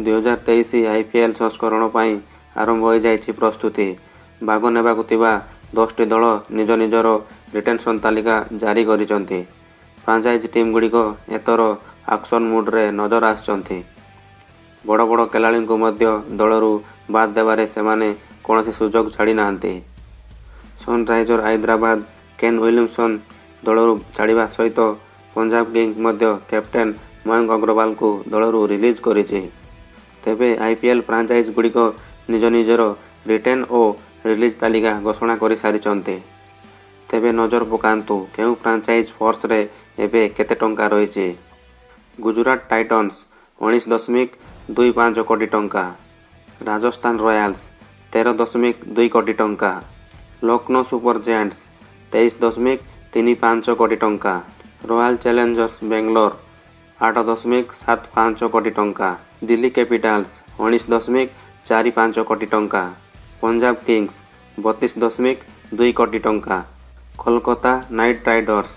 2023 IPL ସଂସ୍କରଣ ପାଇଁ ଆରମ୍ଭ ହୋଇଯାଇଛି ପ୍ରସ୍ତୁତି। ଭାଗ ନେବାକୁ ଥିବା 10ଟି ଦଳ ନିଜ ନିଜର ରିଟେନସନ୍ ତାଲିକା ଜାରି କରିଛନ୍ତି। ଫ୍ରାଞ୍ଚାଇଜ୍ ଟିମ୍‌ଗୁଡ଼ିକ ଏଥର ଆକ୍ସନ୍ ମୁଡ୍‌ରେ ନଜର ଆସିଛନ୍ତି। ବଡ଼ ବଡ଼ ଖେଳାଳିଙ୍କୁ ମଧ୍ୟ ଦଳରୁ ବାଦ୍ ଦେବାରେ ସେମାନେ କୌଣସି ସୁଯୋଗ ଛାଡ଼ି ନାହାନ୍ତି। ସନ୍‌ରାଇଜର୍ସ ହାଇଦ୍ରାବାଦ କେନ୍ ୱିଲିୟମସନ୍ ଦଳରୁ ଛାଡ଼ିବା ସହିତ ପଞ୍ଜାବ କିଙ୍ଗ୍ସ ମଧ୍ୟ କ୍ୟାପ୍ଟେନ୍ ମୟଙ୍କ ଅଗ୍ରୱାଲଙ୍କୁ ଦଳରୁ ରିଲିଜ୍ କରିଛି। ତେବେ IPL ଫ୍ରାଞ୍ଚାଇଜ୍‌ଗୁଡ଼ିକ ନିଜ ନିଜର ରିଟେନ୍ ଓ ରିଲିଜ୍ ତାଲିକା ଘୋଷଣା କରିସାରିଛନ୍ତି। ତେବେ ନଜର ପକାନ୍ତୁ କେଉଁ ଫ୍ରାଞ୍ଚାଇଜ୍ ଫୋର୍ସରେ ଏବେ କେତେ ଟଙ୍କା ରହିଛି। ଗୁଜରାଟ ଟାଇଟନ୍ସ 19.25 କୋଟି ଟଙ୍କା, ରାଜସ୍ଥାନ ରୟାଲ୍ସ 13.2 କୋଟି ଟଙ୍କା, ଲକ୍ଷ୍ନୌ ସୁପର ଜାଏଣ୍ଟସ୍ 23.35 କୋଟି ଟଙ୍କା, ରୟାଲ ଚ୍ୟାଲେଞ୍ଜର୍ସ ବେଙ୍ଗଲୋର 8.75 କୋଟି ଟଙ୍କା, ଦିଲ୍ଲୀ କ୍ୟାପିଟାଲ୍ସ 19.45 କୋଟି ଟଙ୍କା, ପଞ୍ଜାବ କିଙ୍ଗ୍ସ 32.2 କୋଟି ଟଙ୍କା, କୋଲକାତା ନାଇଟ୍ ରାଇଡର୍ସ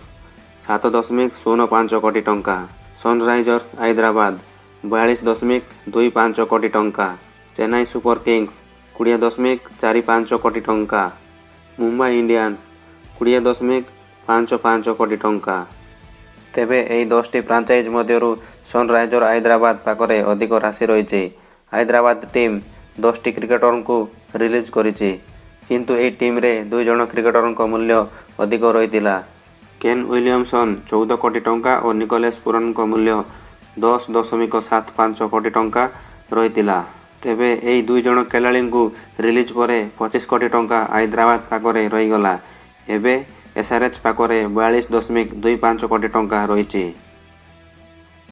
7.05 କୋଟି ଟଙ୍କା, ସନ୍‌ରାଇଜର୍ସ ହାଇଦ୍ରାବାଦ 42.25 କୋଟି ଟଙ୍କା, ଚେନ୍ନାଇ ସୁପର କିଙ୍ଗ୍ସ 20.45 କୋଟି ଟଙ୍କା, ମୁମ୍ବାଇ ଇଣ୍ଡିଆନ୍ସ 20.55 କୋଟି ଟଙ୍କା। ତେବେ ଏହି 10ଟି ଫ୍ରାଞ୍ଚାଇଜ୍ ମଧ୍ୟରୁ ସନ୍‌ରାଇଜର୍ସ ହାଇଦ୍ରାବାଦ ପାଖରେ ଅଧିକ ରାଶି ରହିଛି। ହାଇଦ୍ରାବାଦ ଟିମ୍ 10ଟି କ୍ରିକେଟରଙ୍କୁ ରିଲିଜ୍ କରିଛି, କିନ୍ତୁ ଏହି ଟିମ୍‌ରେ 2 ଜଣ କ୍ରିକେଟରଙ୍କ ମୂଲ୍ୟ ଅଧିକ ରହିଥିଲା। କେନ୍ ୱିଲିୟମସନ୍ 14 କୋଟି ଟଙ୍କା ଓ ନିକୋଲସ୍ ପୁରନ୍‌ଙ୍କ ମୂଲ୍ୟ 10.75 କୋଟି ଟଙ୍କା ରହିଥିଲା। ତେବେ ଏହି 2 ଜଣ ଖେଳାଳିଙ୍କୁ ରିଲିଜ୍ ପରେ 25 କୋଟି ଟଙ୍କା ହାଇଦ୍ରାବାଦ ପାଖରେ ରହିଗଲା। ଏବେ SRH ପାଖରେ 42.25 କୋଟି ଟଙ୍କା ରହିଛି।